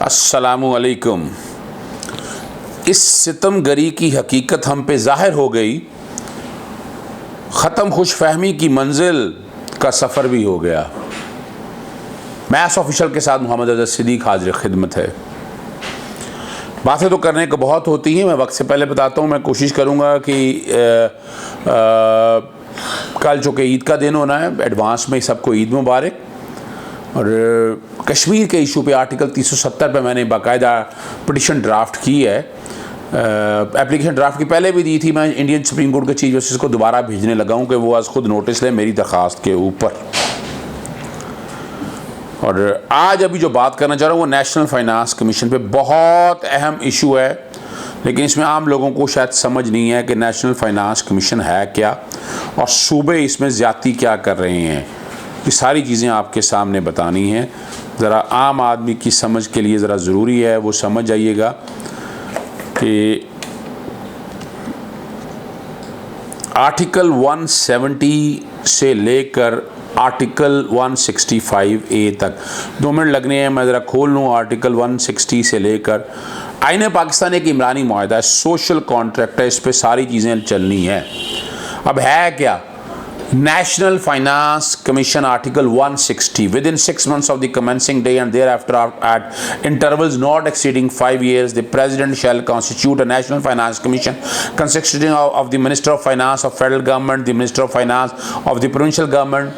अस्सलामु अलैकुम। इस सितमगरी की हकीकत हम पे ज़ाहिर हो गई, ख़त्म खुशफहमी की मंजिल का सफ़र भी हो गया। मैस ऑफिशियल के साथ मोहम्मद अज़हर सिद्दीक़ हाज़िर खिदमत है। बातें तो करने को बहुत होती हैं, मैं वक्त से पहले बताता हूँ। मैं कोशिश करूँगा कि कल चूँकि ईद का दिन होना है, एडवांस में सबको ईद मुबारक। और कश्मीर के इशू पे आर्टिकल 370 पे मैंने बाकायदा पिटिशन ड्राफ्ट की है। एप्लीकेशन ड्राफ्ट की पहले भी दी थी, मैं इंडियन सुप्रीम कोर्ट के चीफ जस्टिस को दोबारा भेजने लगा हूँ कि वो आज खुद नोटिस लें मेरी दरख्वास्त के ऊपर। और आज अभी जो बात करना चाह रहा हूँ वो नेशनल फाइनेंस कमीशन पे बहुत अहम इशू है, लेकिन इसमें आम लोगों को शायद समझ नहीं है कि नेशनल फाइनेंस कमीशन है क्या और सूबे इसमें ज़्यादती क्या कर रहे हैं। ये सारी चीज़ें आपके सामने बतानी हैं। ज़रा आम आदमी की समझ के लिए ज़रा ज़रूरी है वो समझ जाइएगा कि आर्टिकल 170 से लेकर आर्टिकल 165A तक 2 मिनट लगने हैं। मैं ज़रा खोल लूँ। आर्टिकल 160 से लेकर आईन पाकिस्तान एक इमरानी मुआहदा है, सोशल कॉन्ट्रैक्ट है, इस पर सारी चीज़ें चलनी हैं। अब है क्या? National Finance Commission Article 160 within 6 months of the commencing day and thereafter at intervals not exceeding 5 years the President shall constitute a National Finance Commission consisting of the Minister of Finance of Federal Government, the Minister of Finance of the Provincial Government,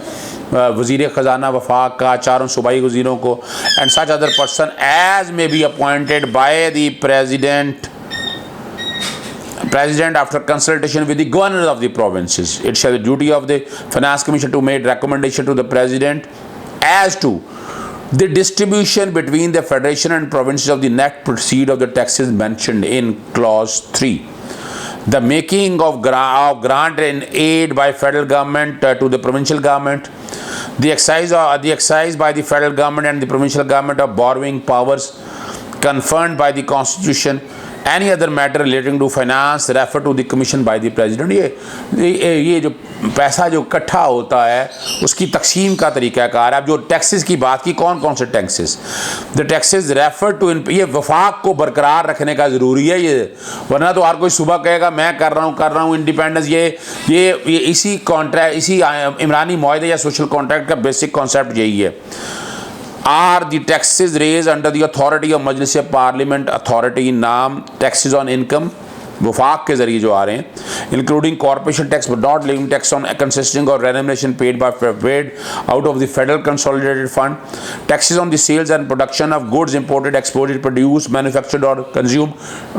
वज़ीर ख़ज़ाना वफाक का, चारों सूबाई वज़ीरों को, and such other person as may be appointed by the President after consultation with the governors of the provinces. It shall be the duty of the Finance Commission to make recommendation to the President as to the distribution between the Federation and provinces of the net proceed of the taxes mentioned in Clause 3. The making of grant and aid by federal government to the provincial government, the exercise by the federal government and the provincial government of borrowing powers conferred by the Constitution, any other matter relating to finance refer to the commission by the president। ये जो पैसा जो इकट्ठा होता है उसकी तकसीम का तरीक़ाकार है। अब जो टैक्सेस की बात की, कौन कौन से taxes? The taxes refer to, ये वफाक को बरकरार रखने का ज़रूरी है ये, वरना तो हर कोई सुबह कहेगा मैं कर रहा हूँ इंडिपेंडेंस। ये इसी कॉन्ट्रैक्ट, इसी इमरानी मुआहदे या सोशल कॉन्ट्रैक्ट का बेसिक कॉन्सेप्ट यही है। Are the taxes raised under the authority of Majlis Parliament authority, नाम taxes on income वफाक के ज़रिए जो आ रहे हैं, including corporation tax but not living tax on consisting of remuneration paid out of the federal consolidated fund, taxes on the sales and production of goods imported, exported, produced, manufactured or consumed।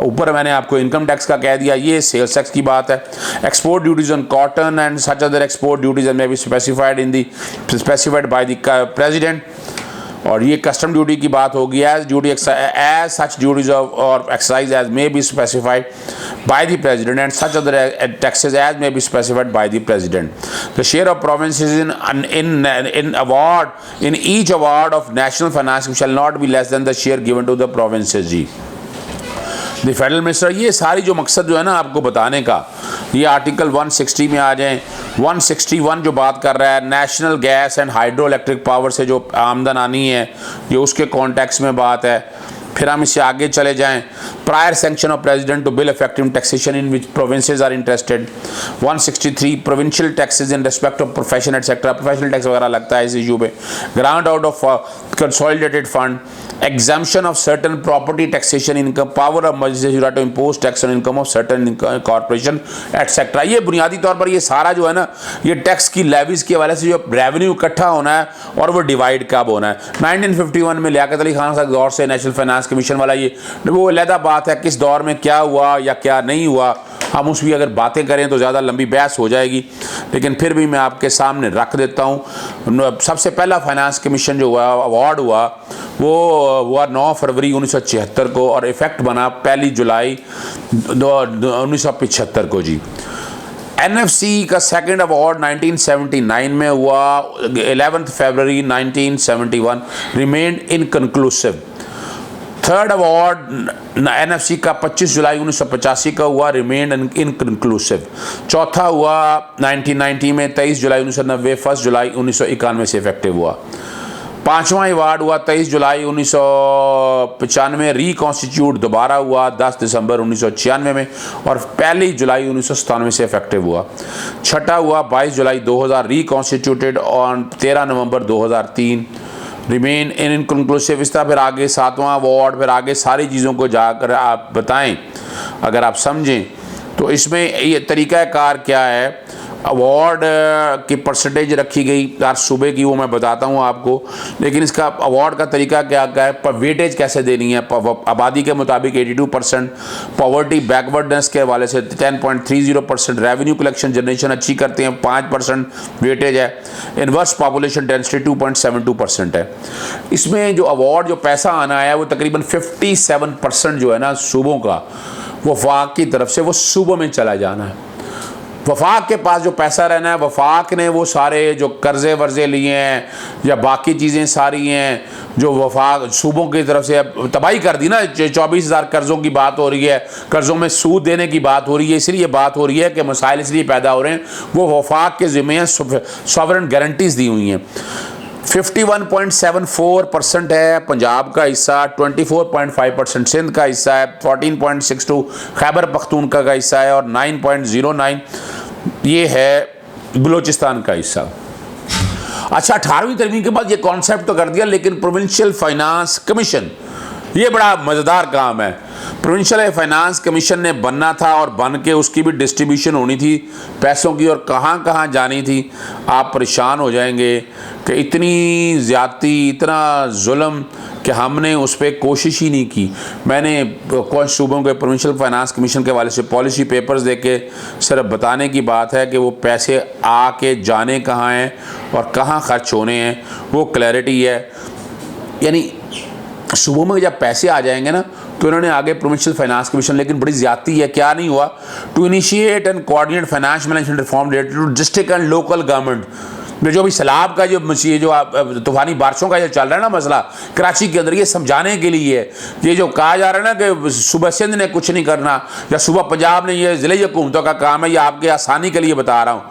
ऊपर मैंने आपको income tax का कह दिया, ये sales tax की बात है। Export duties on cotton and such other export duties may be specified by the president. और ये कस्टम ड्यूटी की बात होगी, एज सच ड्यूटीज और excise as may be specified by the president and such other taxes as may be specified by the president. The share of provinces in each award of national finance shall not be less than the share given to the provinces. Ji the federal minister, ये सारी जो मकसद जो है ना आपको बताने का, ये आर्टिकल 160 में आ जाएं। 161 जो बात कर रहा है national gas and hydro electric power से जो आमदन आनी है, ये उसके कॉन्टेक्स्ट में बात है। फिर हम इससे आगे चले जाएं। Prior sanction of president to bill effective taxation in which provinces are interested. 163 provincial taxes in respect of profession etcetera, professional tax वगैरह लगता है इस इशू पे। Grant out of consolidated fund, exemption of certain property taxation income, power of magistrate to impose tax on income of certain corporation etcetera. ये बुनियादी तौर पर ये सारा जो है ना, ये टैक्स की लेवीज के हवाले से जो रेवेन्यू इकट्ठा होना है और वो डिवाइड कब होना है। 1951 में लियाकत अली खान साहब दौर से नेशनल फाइनेंस कमीशन वाला ये वो अलहदा बात है, किस दौर में क्या हुआ या क्या नहीं हुआ, हम उस भी अगर बातें करें तो ज़्यादा लंबी बहस हो जाएगी, लेकिन फिर भी मैं आपके सामने रख देता हूँ। सबसे पहला फाइनेंस कमीशन जो हुआ अवार्ड हुआ वो हुआ 9 फरवरी 1976 को और इफ़ेक्ट बना 1 जुलाई 1975 को। जी NFC का सेकंड अवार्ड 1979 में हुआ, 11 फरवरी 1971 remained inconclusive. Third award NFC का 25 जुलाई 1985 का हुआ, रिमेन्ड इनकन्क्लूसिव। चौथा हुआ 1990 में 23 जुलाई 1990, 1 जुलाई 1991 से इफेक्टिव हुआ। 5वां अवार्ड हुआ 23 जुलाई 1995, रिकॉन्स्टिट्यूट दोबारा हुआ 10 दिसंबर 1996 में और 1 जुलाई 1997 से इफेक्टिव हुआ। छठा हुआ 22 जुलाई 2000, reconstituted on 13 November 2003, remain inconclusive. इस तरह फिर आगे 7वां अवार्ड, फिर आगे सारी चीज़ों को जाकर आप बताएं अगर आप समझें। तो इसमें ये तरीक़ाकार क्या है, अवार्ड की परसेंटेज रखी गई हर सूबे की, वो मैं बताता हूँ आपको, लेकिन इसका अवार्ड का तरीका क्या क्या है, पर वेटेज कैसे देनी है, आबादी के मुताबिक 82%, पॉवर्टी बैकवर्डनेस के हवाले से 10.30%, रेवेन्यू कलेक्शन जनरेशन अच्छी करते हैं 5% वेटेज है, इनवर्स पॉपुलेशन डेंसिटी 2.72% है। इसमें जो अवार्ड जो पैसा आना है वो तकरीबन 57% जो है ना सूबों का, वफाक की तरफ से वो सूबों में चला जाना है। वफाक के पास जो पैसा रहना है, वफाक ने वो सारे जो कर्जे वर्जे लिए हैं या बाकी चीज़ें सारी हैं जो वफाक सूबों की तरफ से तबाही कर दी ना। 24,000 कर्ज़ों की बात हो रही है, कर्ज़ों में सूद देने की बात हो रही है, इसलिए बात हो रही है कि मसाइल इसलिए पैदा हो रहे हैं, वो वफाक के ज़िम्मे हैं, सॉवरेन गारंटीज़ दी हुई हैं। 51.74% है पंजाब का हिस्सा, 24.5% सिंध का हिस्सा है, 14.62 खैबर पख्तूनख्वा का हिस्सा है और 9.09 ये है बलूचिस्तान का हिस्सा। अच्छा, 18वीं तरमीम के बाद ये कॉन्सेप्ट तो कर दिया, लेकिन प्रोविंशियल फाइनेंस कमीशन, ये बड़ा मज़ेदार काम है। प्रोविंशियल फाइनेंस कमीशन ने बनना था और बन के उसकी भी डिस्ट्रीब्यूशन होनी थी पैसों की, और कहाँ कहाँ जानी थी। आप परेशान हो जाएंगे कि इतनी ज़्यादती, इतना जुल्म कि हमने उस पर कोशिश ही नहीं की। मैंने कुछ सूबों के प्रोविंशियल फाइनेंस कमीशन के वाले से पॉलिसी पेपर्स दे के सिर्फ बताने की बात है कि वो पैसे आके जाने कहाँ हैं और कहाँ खर्च होने हैं, वो क्लैरिटी है। यानी सूबों में जब पैसे आ जाएंगे ना तो इन्होंने आगे प्रोविंशियल फाइनेंस कमीशन, लेकिन बड़ी ज़्यादती है, क्या नहीं हुआ, to initiate and coordinate finance management reform related to district and local government. जो भी सैलाब का जो तूफानी बारिशों का जो चल रहा है ना मसला कराची के अंदर, ये समझाने के लिए है। ये जो कहा जा रहा है ना कि सुबह सिंध ने कुछ नहीं करना या सुबह पंजाब ने, ये ज़िले हुकूमतों का काम है, ये आपके आसानी के लिए बता रहा हूँ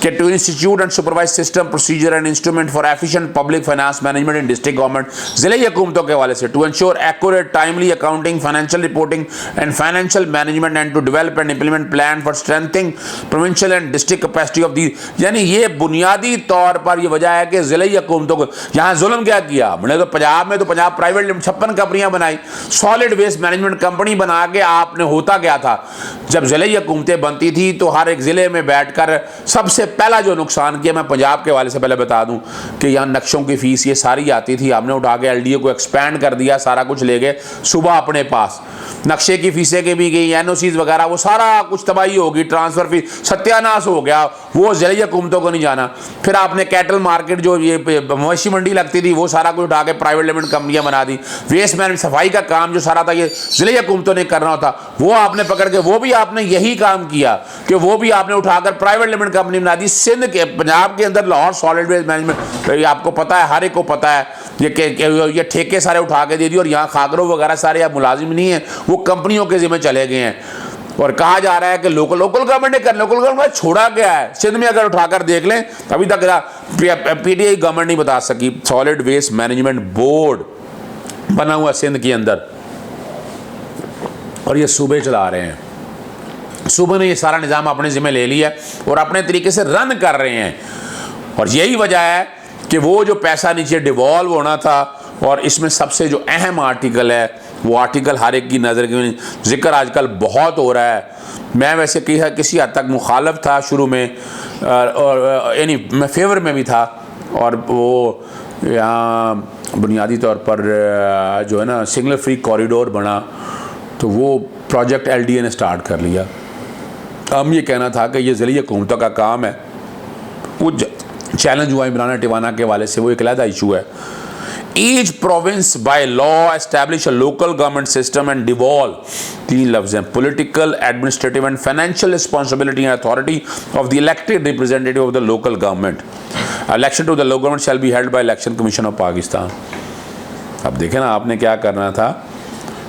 कि to institute and supervise system procedure and instrument for efficient public finance management in district government, ज़िले हुकूमतों के हवाले से, to ensure accurate timely accounting, financial reporting and financial management and to develop and implement plan for strengthening provincial and district capacity of the. यानी ये बुनियादी तौर पर ये वजह है कि ज़िले हुकूमतों को यहाँ जुल्म क्या किया हमने, तो पंजाब में तो पंजाब प्राइवेट 56 कंपनियां बनाई, सॉलिड वेस्ट मैनेजमेंट कंपनी बना के आपने, होता क्या था जब ज़िले हुकूमतें बनती थी तो हर एक ज़िले में बैठकर सबसे पहला जो नुकसान किया, मैं पंजाब के वाले से पहले बता दूं कि यहाँ नक्शों की फीस ये सारी आती थी, हमने उठा के एलडीए को एक्सपैंड कर दिया, सारा कुछ ले गए सुबह अपने पास, नक्शे की फीसें के भी गई, एनओसीज वगैरह, वो सारा कुछ तबाही होगी, ट्रांसफर फीस सत्यानाश हो गया, वो ज़िले हुकूमतों को नहीं जाना। फिर आपने कैटल मार्केट जो ये मवेशी मंडी लगती थी वो सारा कुछ उठा के प्राइवेट लिमिटेड कंपनियां बना दी। वेस्ट मैनेजमेंट सफाई का काम जो सारा था ये ज़िले हुकूमतों ने करना होता, वो आपने पकड़ के, वो भी आपने यही काम किया कि वो भी आपने उठाकर प्राइवेट लिमिटेड कंपनी बना दी। सिंध के पंजाब के अंदर लाहौर सॉलिड वेस्ट मैनेजमेंट, आपको पता है, हर एक को पता है, ये ठेके सारे उठा के दे दी और यहाँ खागरों वगैरह सारे आप मुलाजिम नहीं है, वो कंपनियों के जिम्मे चले गए हैं। और कहा जा रहा है कि लोकल गवर्नमेंट ने कर, लोकल गवर्नमेंट छोड़ा गया है। सिंध में अगर उठाकर देख लें, अभी तक पीटीआई गवर्नमेंट नहीं बता सकी। सॉलिड वेस्ट मैनेजमेंट बोर्ड बना हुआ सिंध के अंदर और ये सूबे चला रहे हैं, सूबे ने ये सारा निज़ाम अपने जिम्मे ले लिया और अपने तरीके से रन कर रहे हैं। और यही वजह है कि वो जो पैसा नीचे डिवॉल्व होना था, और इसमें सबसे जो अहम आर्टिकल है वो आर्टिकल हर एक की नज़र की जिक्र आजकल बहुत हो रहा है। मैं वैसे किसी हद तक मुखालफ था शुरू में, और यानी मैं फेवर में भी था, और वो यहाँ बुनियादी तौर पर जो है ना सिग्नल फ्री कॉरिडोर बना, तो वो प्रोजेक्ट एलडीए ने स्टार्ट कर लिया। हम ये कहना था कि ये ज़िले हुकूमतों का काम है। वो चैलेंज हुआ इमरान टिवाना के वाले से, वो एक अलग इशू है। Each province by law establish a local government system and devolve, 3 लफ्ज़ हैं, political, administrative and financial responsibility and authority of the elected representative of the local government. Election to the local government shall be held by Election Commission of Pakistan. अब देखें ना, आपने क्या करना था,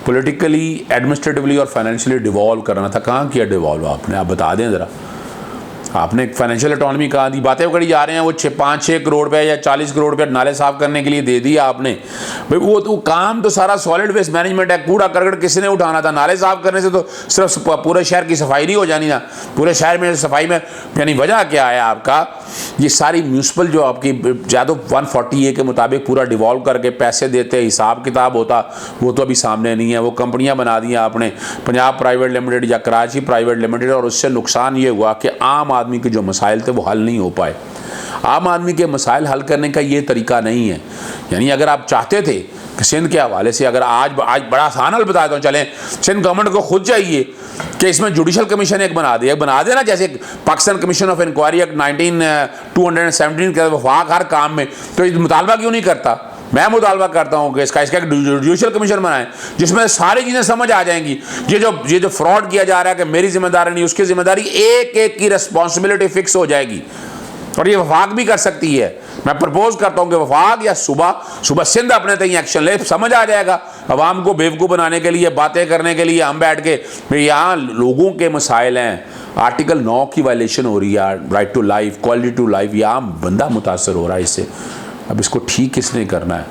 politically, administratively और financially डिवॉल्व करना था। कहाँ किया डिवॉल्व आपने, आप बता दें ज़रा। आपने फाइनेंशियल ऑटोनॉमी कहा दी, बातें करी जा रहे हैं वो 5-6 करोड़ रुपये या 40 करोड़ रुपये नाले साफ करने के लिए दे दिया आपने। भाई वो तो काम तो सारा सॉलिड वेस्ट मैनेजमेंट है, कूड़ा करकट किसने उठाना था? नाले साफ करने से तो सिर्फ पूरे शहर की सफाई नहीं हो जानी ना, पूरे शहर में सफाई में यानी वजह क्या है आपका? ये सारी म्यूनसिपल जो आपकी या तो 140A के मुताबिक पूरा डिवॉल्व करके पैसे देते, हिसाब किताब होता, वो तो अभी सामने नहीं है। वो कंपनियां बना दी आपने, पंजाब प्राइवेट लिमिटेड या कराची प्राइवेट लिमिटेड, और उससे नुकसान ये हुआ कि आम आदमी के जो मसाइल थे वो हल नहीं हो पाए। आम आदमी के मसाइल हल करने का ये तरीका नहीं है। यानी अगर आप चाहते थे कि सिंध के हवाले से, अगर आज बड़ा आसान हल बता दूँ, चलें सिंध गवर्नमेंट को खुद चाहिए कि इसमें जुडिशल कमीशन एक बना देना, जैसे Pakistan commission of inquiry act 1917 के वफाक हर काम में, तो इस मुतालबा क्यों नहीं करता? मैं मुतालबा करता हूँ कि इसका जुडिशल कमीशन बनाएं जिसमें सारी चीज़ें समझ आ जाएंगी। ये जो फ्रॉड किया जा रहा है कि मेरी जिम्मेदारी नहीं, उसकी जिम्मेदारी, एक एक की रिस्पॉन्सिबिलिटी फिक्स हो जाएगी और ये वफाक भी कर सकती है। मैं प्रपोज करता हूँ कि वफाक या सुबह सिंध अपने तय एक्शन ले, समझ आ जाएगा। अवाम को बेवकूफ़ बनाने के लिए, बातें करने के लिए हम बैठ के यहाँ लोगों के मसाइल हैं, आर्टिकल 9 की वायलेशन हो रही है, right to life, quality to life, ये आम बंदा मुतासर हो रहा है इससे। अब इसको ठीक किसने करना है,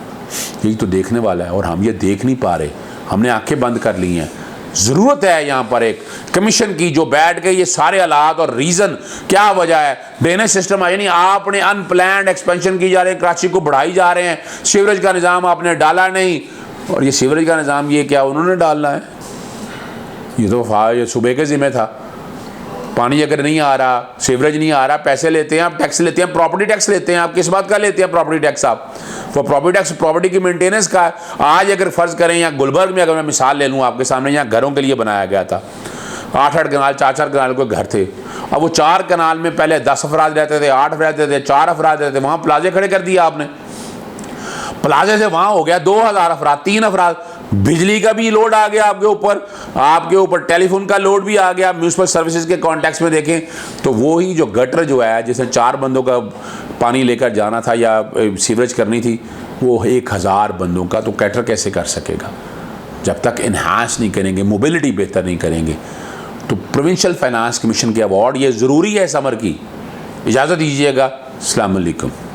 यही तो देखने वाला है, और हम ये देख नहीं पा रहे, हमने आंखें बंद कर ली हैं। ज़रूरत है यहाँ पर एक कमीशन की जो बैठ के ये सारे हालात और रीज़न क्या वजह है, ड्रेनेज सिस्टम यानी आपने अनप्लान्ड एक्सपेंशन की जा रही है, कराची को बढ़ाई जा रहे हैं, सीवरेज का निज़ाम आपने डाला नहीं, और ये सीवरेज का निज़ाम ये क्या उन्होंने डालना है? ये तो ये सूबे के ज़िम्मे था। पानी अगर नहीं आ रहा, सीवरेज नहीं आ रहा, पैसे लेते हैं आप, टैक्स लेते हैं, प्रॉपर्टी टैक्स लेते हैं आप, किस बात का लेते हैं प्रॉपर्टी टैक्स आप? वो प्रॉपर्टी टैक्स प्रॉपर्टी की मेंटेनेंस का है। आज अगर फ़र्ज़ करें यहाँ गुलबर्ग में, अगर मैं मिसाल ले लूँ आपके सामने, यहाँ घरों के लिए बनाया गया था, 8-8 कनाल, 4-4 कनाल के घर थे। अब वो 4 कनाल में पहले 10 अफराद रहते थे, 8 रहते थे, 4 अफराद रहते थे, वहाँ प्लाजे खड़े कर दिया आपने। प्लाजे से वहाँ हो गया 2000 अफराद, 3 अफराद, बिजली का भी लोड आ गया आपके ऊपर टेलीफोन का लोड भी आ गया। म्यूनसिपल सर्विसेज के कॉन्टेक्स्ट में देखें तो वो ही जो गटर जो है, जिसमें 4 बंदों का पानी लेकर जाना था या सीवरेज करनी थी, वो 1000 बंदों का, तो कैटर कैसे कर सकेगा जब तक इन्हांस नहीं करेंगे, मोबिलिटी बेहतर नहीं करेंगे। तो प्रोविंशियल फाइनेंस कमीशन के अवार्ड ये ज़रूरी है समर की। इजाज़त दीजिएगा। अस्सलाम वालेकुम।